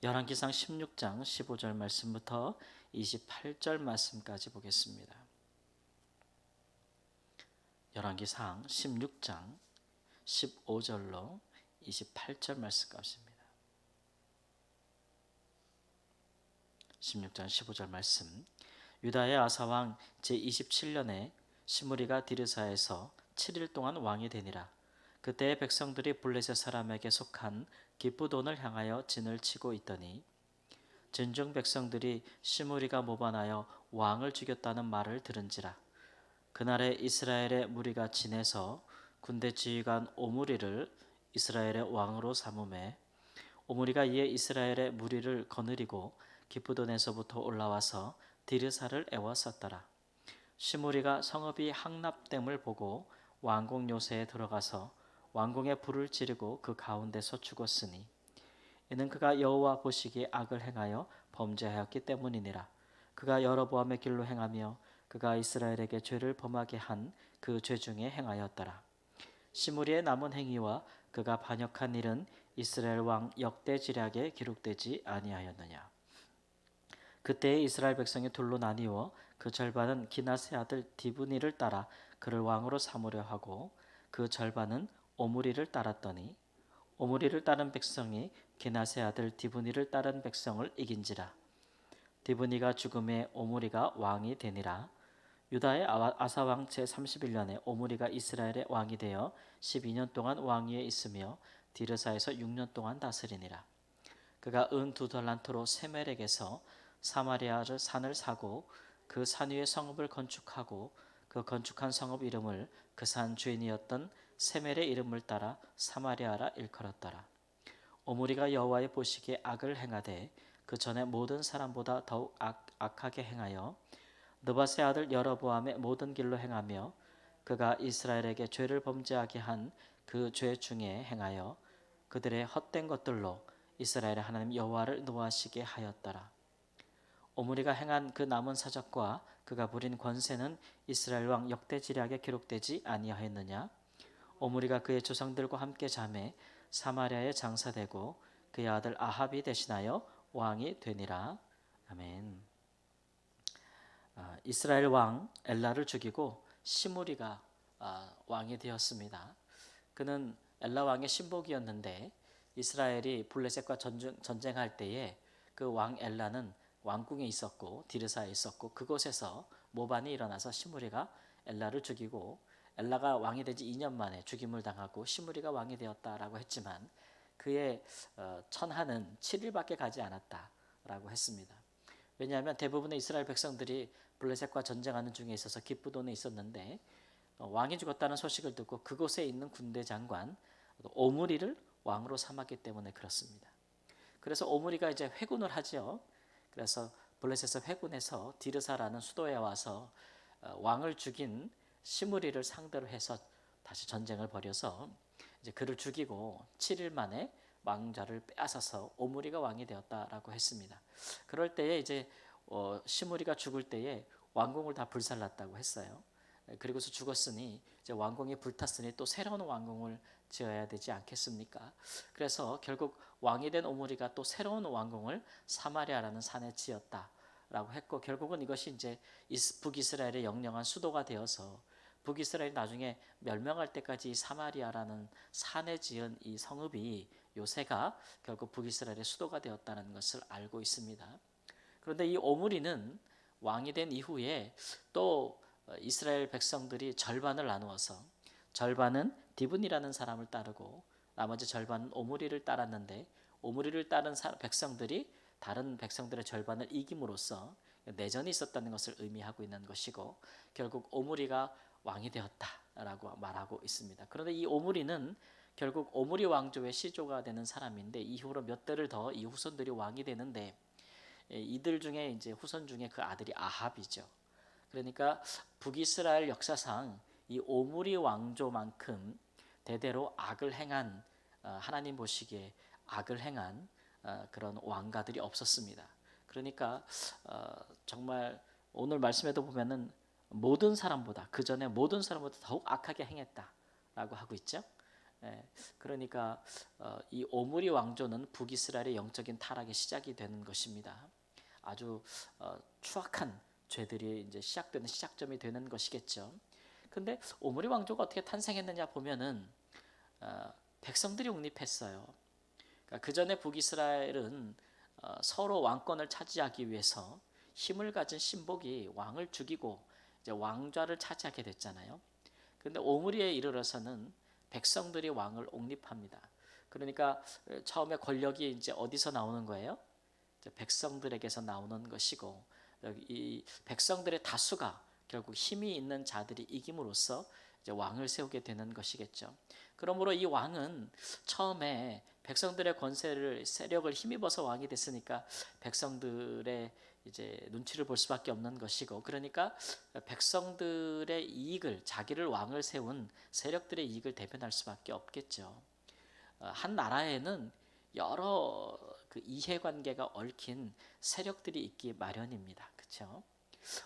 열왕기상 16장 15절 말씀부터 28절 말씀까지 보겠습니다. 열왕기상 16장 15절로 28절 말씀까지입니다. 16장 15절 말씀. 유다의 아사왕 제27년에 시므리가 디르사에서 7일 동안 왕이 되니라. 그때의 백성들이 블레셋 사람에게 속한 기브돈을 향하여 진을 치고 있더니 진중 백성들이 시므리가 모반하여 왕을 죽였다는 말을 들은지라. 그날에 이스라엘의 무리가 진에서 군대 지휘관 오므리를 이스라엘의 왕으로 삼음에 오므리가 이에 이스라엘의 무리를 거느리고 기브돈에서부터 올라와서 디르사를 애워쌌더라. 시므리가 성읍이 항납됨을 보고 왕궁 요새에 들어가서 왕궁에 불을 지르고 그 가운데서 죽었으니 이는 그가 여호와 보시기에 악을 행하여 범죄하였기 때문이니라. 그가 여로보암의 길로 행하며 그가 이스라엘에게 죄를 범하게 한 그 죄 중에 행하였더라. 시므리의 남은 행위와 그가 반역한 일은 이스라엘 왕 역대지략에 기록되지 아니하였느냐. 그때에 이스라엘 백성이 둘로 나뉘어 그 절반은 기낫의 아들 디브니를 따라 그를 왕으로 삼으려 하고 그 절반은 오므리를 따랐더니 오므리를 따른 백성이 기낫의 아들 디브니를 따른 백성을 이긴지라. 디브니가 죽음에 오므리가 왕이 되니라. 유다의 아사왕 제31년에 오므리가 이스라엘의 왕이 되어 12년 동안 왕위에 있으며 디르사에서 6년 동안 다스리니라. 그가 은 2달란트로 세멜에게서 사마리아를 산을 사고 그 산 위에 성읍을 건축하고 그 건축한 성읍 이름을 그 산 주인이었던 세멜의 이름을 따라 사마리아라 일컬었더라. 오므리가 여호와의 보시기에 악을 행하되 그 전에 모든 사람보다 더욱 악하게 행하여 느밧의 아들 여로보암의 모든 길로 행하며 그가 이스라엘에게 죄를 범죄하게 한 그 죄 중에 행하여 그들의 헛된 것들로 이스라엘의 하나님 여호와를 노하시게 하였더라. 오므리가 행한 그 남은 사적과 그가 부린 권세는 이스라엘 왕 역대지략에 기록되지 아니하였느냐. 오므리가 그의 조상들과 함께 잠에 사마리아에 장사되고 그의 아들 아합이 대신하여 왕이 되니라. 아멘. 이스라엘 왕 엘라를 죽이고 시므리가 왕이 되었습니다. 그는 엘라 왕의 신복이었는데 이스라엘이 블레셋과 전쟁할 때에 그 왕 엘라는 왕궁에 있었고 디르사에 있었고 그곳에서 모반이 일어나서 시므리가 엘라를 죽이고 엘라가 왕이 된 지 2년 만에 죽임을 당하고 시므리가 왕이 되었다라고 했지만 그의 천하는 7일밖에 가지 않았다라고 했습니다. 왜냐하면 대부분의 이스라엘 백성들이 블레셋과 전쟁하는 중에 있어서 기브돈에 있었는데 왕이 죽었다는 소식을 듣고 그곳에 있는 군대 장관 오므리를 왕으로 삼았기 때문에 그렇습니다. 그래서 오므리가 이제 회군을 하죠. 그래서 블레셋에서 회군해서 디르사라는 수도에 와서 왕을 죽인 시므리를 상대로 해서 다시 전쟁을 벌여서 이제 그를 죽이고 7일 만에 왕좌를 빼앗아서 오므리가 왕이 되었다라고 했습니다. 그럴 때에 이제 시므리가 죽을 때에 왕궁을 다 불살랐다고 했어요. 그리고서 죽었으니 이제 왕궁이 불탔으니 또 새로운 왕궁을 지어야 되지 않겠습니까? 그래서 결국 왕이 된 오므리가 또 새로운 왕궁을 사마리아라는 산에 지었다라고 했고 결국은 이것이 이제 북이스라엘의 영령한 수도가 되어서 북이스라엘이 나중에 멸망할 때까지 사마리아라는 산에 지은 이 성읍이 요새가 결국 북이스라엘의 수도가 되었다는 것을 알고 있습니다. 그런데 이 오므리는 왕이 된 이후에 또 이스라엘 백성들이 절반을 나누어서 절반은 디분이라는 사람을 따르고 나머지 절반은 오므리를 따랐는데 오므리를 따른 백성들이 다른 백성들의 절반을 이김으로써 내전이 있었다는 것을 의미하고 있는 것이고 결국 오므리가 왕이 되었다라고 말하고 있습니다. 그런데 이 오므리는 결국 오므리 왕조의 시조가 되는 사람인데 이후로 몇 대를 더 이 후손들이 왕이 되는데 이들 중에 이제 후손 중에 그 아들이 아합이죠. 그러니까 북이스라엘 역사상 이 오므리 왕조만큼 대대로 악을 행한 하나님 보시기에 악을 행한 그런 왕가들이 없었습니다. 그러니까 정말 오늘 말씀에도 보면은 모든 사람보다 그 전에 모든 사람보다 더욱 악하게 행했다라고 하고 있죠. 그러니까 이 오므리 왕조는 북이스라엘의 영적인 타락의 시작이 되는 것입니다. 아주 추악한 죄들이 이제 시작되는 시작점이 되는 것이겠죠. 근데 오므리 왕조가 어떻게 탄생했느냐 보면은 백성들이 옹립했어요. 그러니까 그 전에 북이스라엘은 서로 왕권을 차지하기 위해서 힘을 가진 신복이 왕을 죽이고 이제 왕좌를 차지하게 됐잖아요. 그런데 오므리에 이르러서는 백성들이 왕을 옹립합니다. 그러니까 처음에 권력이 이제 어디서 나오는 거예요? 백성들에게서 나오는 것이고 이 백성들의 다수가 결국 힘이 있는 자들이 이김으로써 이제 왕을 세우게 되는 것이겠죠. 그러므로 이 왕은 처음에 백성들의 권세를 세력을 힘입어서 왕이 됐으니까 백성들의 이제 눈치를 볼 수밖에 없는 것이고 그러니까 백성들의 이익을 자기를 왕을 세운 세력들의 이익을 대변할 수밖에 없겠죠. 한 나라에는 여러 그 이해관계가 얽힌 세력들이 있기 마련입니다. 그렇죠?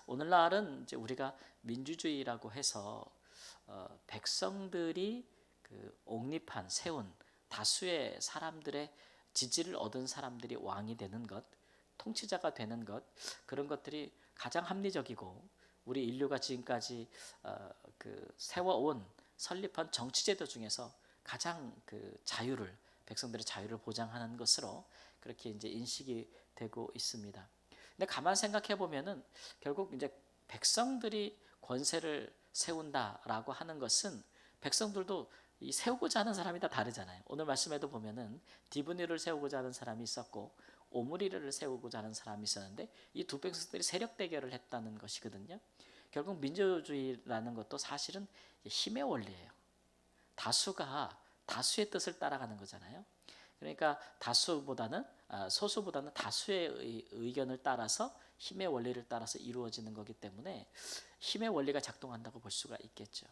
오늘날은 이제 우리가 민주주의라고 해서 백성들이 그 옹립한 세운 다수의 사람들의 지지를 얻은 사람들이 왕이 되는 것, 통치자가 되는 것 그런 것들이 가장 합리적이고 우리 인류가 지금까지 그 세워온 설립한 정치제도 중에서 가장 그 자유를 백성들의 자유를 보장하는 것으로 그렇게 이제 인식이 되고 있습니다. 근데 가만 생각해 보면은 결국 이제 백성들이 권세를 세운다라고 하는 것은 백성들도 이 세우고자 하는 사람이 다 다르잖아요. 오늘 말씀에도 보면은 디브니를 세우고자 하는 사람이 있었고 오므리를 세우고자 하는 사람이 있었는데 이 두 백성들이 세력 대결을 했다는 것이거든요. 결국 민주주의라는 것도 사실은 힘의 원리예요. 다수가 다수의 뜻을 따라가는 거잖아요. 그러니까 다수보다는 소수보다는 다수의 의견을 따라서 힘의 원리를 따라서 이루어지는 거기 때문에 힘의 원리가 작동한다고 볼 수가 있겠죠.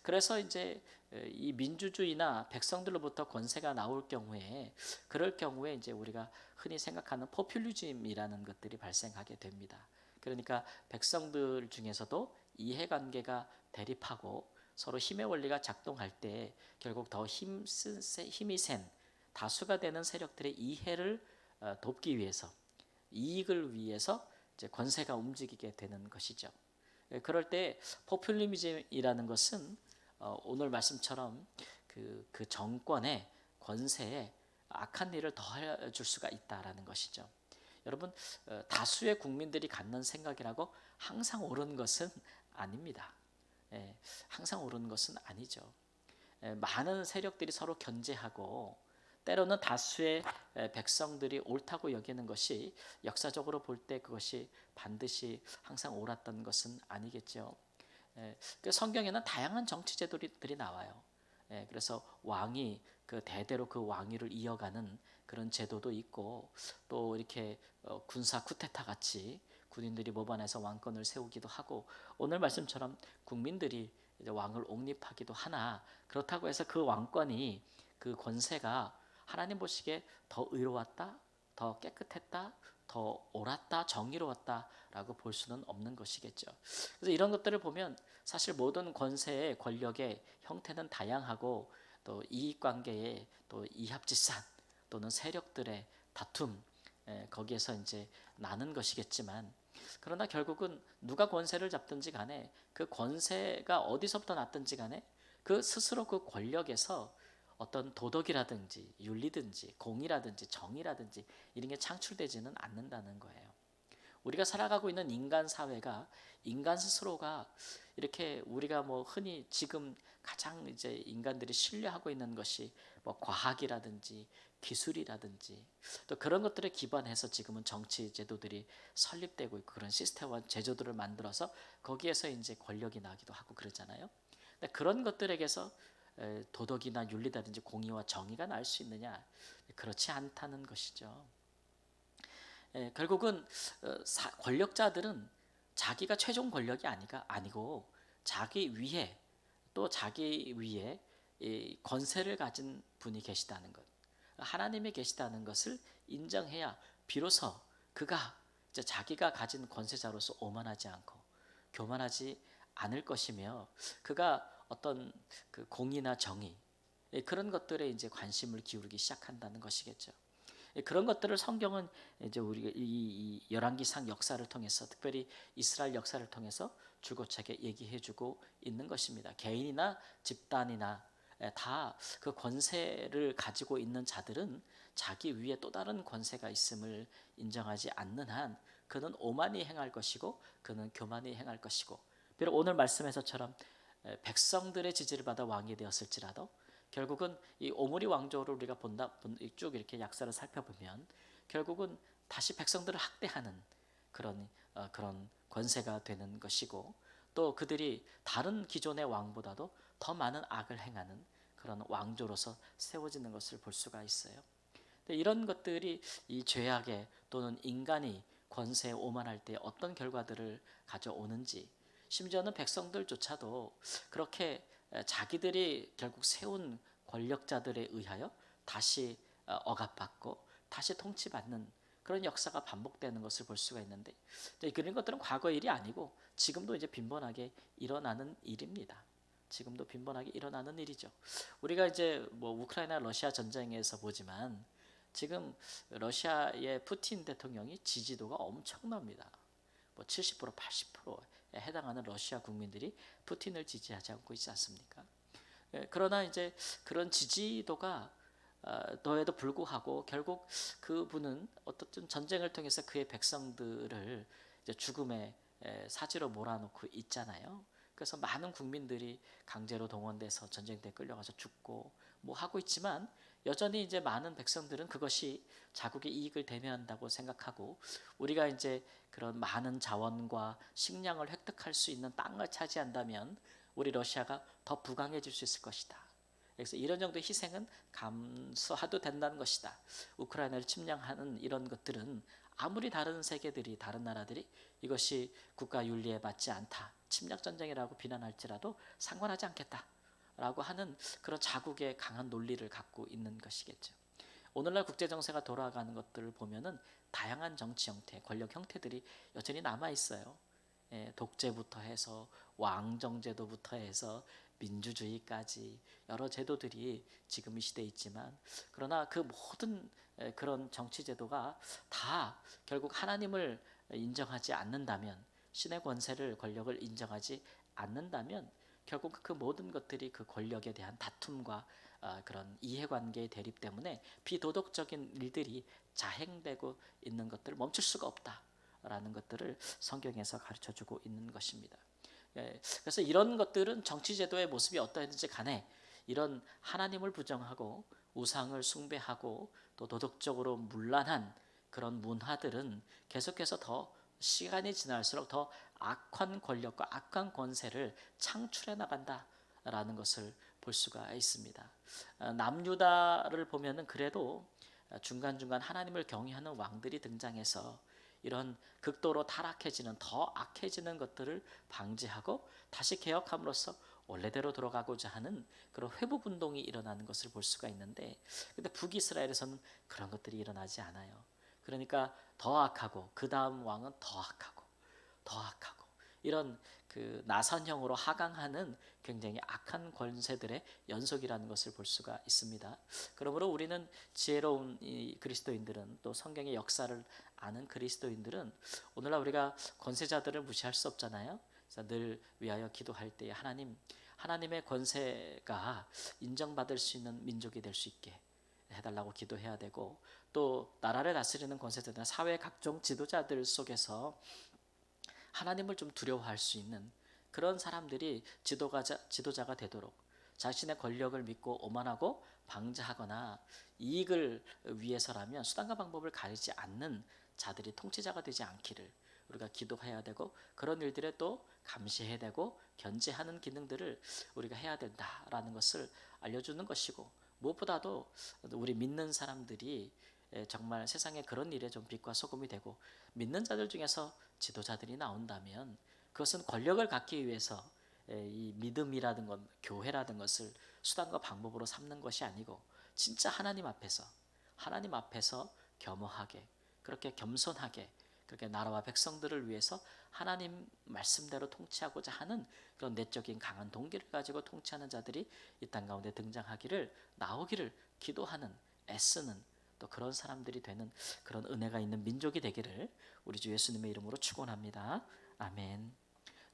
그래서 이제 이 민주주의나 백성들로부터 권세가 나올 경우에 그럴 경우에 이제 우리가 흔히 생각하는 포퓰리즘이라는 것들이 발생하게 됩니다. 그러니까 백성들 중에서도 이해관계가 대립하고 서로 힘의 원리가 작동할 때 결국 더 힘이 센 다수가 되는 세력들의 이해를 돕기 위해서 이익을 위해서 이제 권세가 움직이게 되는 것이죠. 그럴 때 포퓰리즘이라는 것은 오늘 말씀처럼 그 정권의 권세에 악한 일을 더해줄 수가 있다라는 것이죠. 여러분 다수의 국민들이 갖는 생각이라고 항상 옳은 것은 아닙니다. 항상 옳은 것은 아니죠. 많은 세력들이 서로 견제하고 때로는 다수의 백성들이 옳다고 여기는 것이 역사적으로 볼 때 그것이 반드시 항상 옳았던 것은 아니겠죠. 그 성경에는 다양한 정치 제도들이 나와요. 그래서 왕이 그 대대로 그 왕위를 이어가는 그런 제도도 있고 또 이렇게 군사 쿠데타 같이 군인들이 모반해서 왕권을 세우기도 하고 오늘 말씀처럼 국민들이 이제 왕을 옹립하기도 하나 그렇다고 해서 그 왕권이 그 권세가 하나님 보시기에 더 의로웠다, 더 깨끗했다, 더 옳았다, 정의로웠다라고 볼 수는 없는 것이겠죠. 그래서 이런 것들을 보면 사실 모든 권세의 권력의 형태는 다양하고 또 이익관계의 또 이합집산 또는 세력들의 다툼 거기에서 이제 나는 것이겠지만 그러나 결국은 누가 권세를 잡든지 간에 그 권세가 어디서부터 났든지 간에 그 스스로 그 권력에서 어떤 도덕이라든지 윤리든지 공의라든지 정의라든지 이런 게 창출되지는 않는다는 거예요. 우리가 살아가고 있는 인간 사회가 인간 스스로가 이렇게 우리가 뭐 흔히 지금 가장 이제 인간들이 신뢰하고 있는 것이 뭐 과학이라든지 기술이라든지 또 그런 것들에 기반해서 지금은 정치 제도들이 설립되고 있고 그런 시스템과 제도들을 만들어서 거기에서 이제 권력이 나기도 하고 그러잖아요. 근데 그런 것들에게서 도덕이나 윤리라든지 공의와 정의가 날 수 있느냐? 그렇지 않다는 것이죠. 결국은 권력자들은 자기가 최종 권력이 아니고 자기 위에 또 자기 위에 이 권세를 가진 분이 계시다는 것, 하나님이 계시다는 것을 인정해야 비로소 그가 이제 자기가 가진 권세자로서 오만하지 않고 교만하지 않을 것이며 그가 어떤 그 공의나 정의 그런 것들에 이제 관심을 기울이기 시작한다는 것이겠죠. 그런 것들을 성경은 이제 우리가 이 열왕기상 역사를 통해서, 특별히 이스라엘 역사를 통해서 줄곧 얘기해주고 있는 것입니다. 개인이나 집단이나 다 그 권세를 가지고 있는 자들은 자기 위에 또 다른 권세가 있음을 인정하지 않는 한 그는 오만이 행할 것이고 그는 교만이 행할 것이고, 비록 오늘 말씀에서처럼 백성들의 지지를 받아 왕이 되었을지라도 결국은 이 오므리 왕조를 우리가 쭉 이렇게 역사를 살펴보면 결국은 다시 백성들을 학대하는 그런 권세가 되는 것이고, 또 그들이 다른 기존의 왕보다도 더 많은 악을 행하는 그런 왕조로서 세워지는 것을 볼 수가 있어요. 이런 것들이 이 죄악에 또는 인간이 권세에 오만할 때 어떤 결과들을 가져오는지, 심지어는 백성들조차도 그렇게 자기들이 결국 세운 권력자들에 의하여 다시 억압받고 다시 통치받는 그런 역사가 반복되는 것을 볼 수가 있는데, 그런 것들은 과거 일이 아니고 지금도 이제 빈번하게 일어나는 일입니다. 지금도 빈번하게 일어나는 일이죠. 우리가 이제 뭐 우크라이나 러시아 전쟁에서 보지만 지금 러시아의 푸틴 대통령이 지지도가 엄청납니다. 뭐 70%, 80%에 해당하는 러시아 국민들이 푸틴을 지지하지 않고 있지 않습니까? 그러나 이제 그런 지지도가 더에도 불구하고 결국 그분은 어떻든 전쟁을 통해서 그의 백성들을 이제 죽음의 사지로 몰아놓고 있잖아요. 그래서 많은 국민들이 강제로 동원돼서 전쟁터에 끌려가서 죽고 뭐 하고 있지만, 여전히 이제 많은 백성들은 그것이 자국의 이익을 대면한다고 생각하고, 우리가 이제 그런 많은 자원과 식량을 획득할 수 있는 땅을 차지한다면 우리 러시아가 더 부강해질 수 있을 것이다. 그래서 이런 정도의 희생은 감수해도 된다는 것이다. 우크라이나를 침략하는 이런 것들은 아무리 다른 세계들이, 다른 나라들이 이것이 국가 윤리에 맞지 않다, 침략 전쟁이라고 비난할지라도 상관하지 않겠다라고 하는 그런 자국의 강한 논리를 갖고 있는 것이겠죠. 오늘날 국제 정세가 돌아가는 것들을 보면은 다양한 정치 형태, 권력 형태들이 여전히 남아 있어요. 독재부터 해서 왕정제도부터 해서 민주주의까지 여러 제도들이 지금 이 시대에 있지만, 그러나 그 모든 그런 정치 제도가 다 결국 하나님을 인정하지 않는다면, 신의 권세를, 권력을 인정하지 않는다면 결국 그 모든 것들이 그 권력에 대한 다툼과 그런 이해관계의 대립 때문에 비도덕적인 일들이 자행되고 있는 것들을 멈출 수가 없다라는 것들을 성경에서 가르쳐주고 있는 것입니다. 그래서 이런 것들은 정치제도의 모습이 어떠했든지 간에 이런 하나님을 부정하고 우상을 숭배하고 또 도덕적으로 문란한 그런 문화들은 계속해서 더 시간이 지날수록 더 악한 권력과 악한 권세를 창출해 나간다라는 것을 볼 수가 있습니다. 남유다를 보면은 그래도 중간중간 하나님을 경외하는 왕들이 등장해서 이런 극도로 타락해지는, 더 악해지는 것들을 방지하고 다시 개혁함으로써 원래대로 돌아가고자 하는 그런 회복 운동이 일어나는 것을 볼 수가 있는데, 근데 북이스라엘에서는 그런 것들이 일어나지 않아요. 그러니까 더 악하고 그 다음 왕은 더 악하고 더 악하고, 이런 그 나선형으로 하강하는 굉장히 악한 권세들의 연속이라는 것을 볼 수가 있습니다. 그러므로 우리는 지혜로운 이 그리스도인들은, 또 성경의 역사를 아는 그리스도인들은 오늘날 우리가 권세자들을 무시할 수 없잖아요. 그래서 늘 위하여 기도할 때 하나님의 권세가 인정받을 수 있는 민족이 될 수 있게 해달라고 기도해야 되고, 또 나라를 다스리는 권세자들이나 사회 각종 지도자들 속에서 하나님을 좀 두려워할 수 있는 그런 사람들이 지도자가 되도록, 자신의 권력을 믿고 오만하고 방자하거나 이익을 위해서라면 수단과 방법을 가리지 않는 자들이 통치자가 되지 않기를 우리가 기도해야 되고, 그런 일들에 또 감시해야 되고 견제하는 기능들을 우리가 해야 된다라는 것을 알려주는 것이고, 무엇보다도 우리 믿는 사람들이 정말 세상에 그런 일에 좀 빛과 소금이 되고, 믿는 자들 중에서 지도자들이 나온다면 그것은 권력을 갖기 위해서 이 믿음이라든 것, 교회라든 것을 수단과 방법으로 삼는 것이 아니고 진짜 하나님 앞에서 겸허하게, 그렇게 겸손하게 그렇게 나라와 백성들을 위해서 하나님 말씀대로 통치하고자 하는 그런 내적인 강한 동기를 가지고 통치하는 자들이 이 땅 가운데 등장하기를, 나오기를 기도하는, 애쓰는 또 그런 사람들이 되는 그런 은혜가 있는 민족이 되기를 우리 주 예수님의 이름으로 축원합니다. 아멘.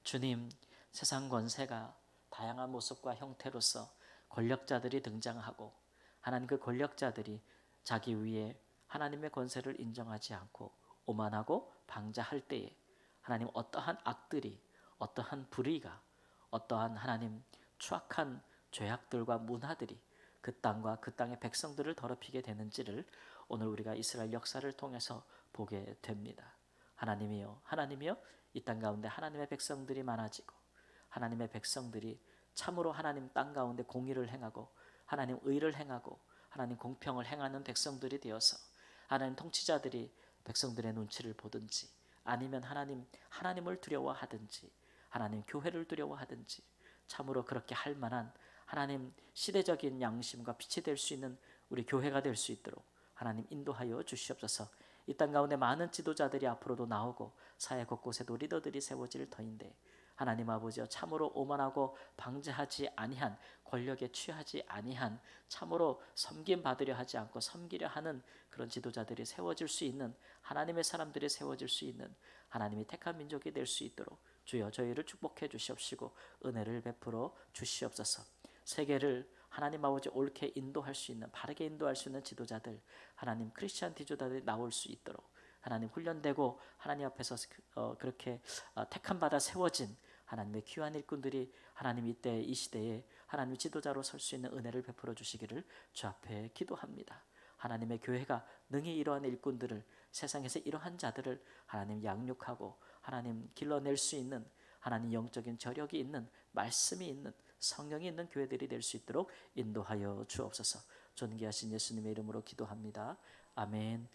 주님, 세상 권세가 다양한 모습과 형태로서 권력자들이 등장하고, 하나님 그 권력자들이 자기 위에 하나님의 권세를 인정하지 않고 오만하고 방자할 때에 하나님 어떠한 악들이, 어떠한 불의가, 어떠한 하나님 추악한 죄악들과 문화들이 그 땅과 그 땅의 백성들을 더럽히게 되는지를 오늘 우리가 이스라엘 역사를 통해서 보게 됩니다. 하나님이여, 하나님이여, 이 땅 가운데 하나님의 백성들이 많아지고 하나님의 백성들이 참으로 하나님 땅 가운데 공의를 행하고 하나님 의를 행하고 하나님 공평을 행하는 백성들이 되어서 하나님 통치자들이 백성들의 눈치를 보든지 아니면 하나님을 두려워하든지 하나님 교회를 두려워하든지 참으로 그렇게 할 만한 하나님 시대적인 양심과 빛이 될 수 있는 우리 교회가 될 수 있도록 하나님 인도하여 주시옵소서. 이 땅 가운데 많은 지도자들이 앞으로도 나오고 사회 곳곳에도 리더들이 세워질 터인데 하나님 아버지여, 참으로 오만하고 방제하지 아니한, 권력에 취하지 아니한, 참으로 섬김 받으려 하지 않고 섬기려 하는 그런 지도자들이 세워질 수 있는, 하나님의 사람들이 세워질 수 있는 하나님이 택한 민족이 될 수 있도록 주여 저희를 축복해 주시옵시고 은혜를 베풀어 주시옵소서. 세계를 하나님 아버지 옳게 인도할 수 있는, 바르게 인도할 수 있는 지도자들, 하나님 크리스찬 지도자들이 나올 수 있도록 하나님 훈련되고 하나님 앞에서 그렇게 택함 받아 세워진 하나님의 귀한 일꾼들이 하나님 이때 이 시대에 하나님 지도자로 설 수 있는 은혜를 베풀어 주시기를 주 앞에 기도합니다. 하나님의 교회가 능히 이러한 일꾼들을, 세상에서 이러한 자들을 하나님 양육하고 하나님 길러낼 수 있는 하나님 영적인 저력이 있는, 말씀이 있는, 성령이 있는 교회들이 될 수 있도록 인도하여 주옵소서. 존귀하신 예수님의 이름으로 기도합니다. 아멘.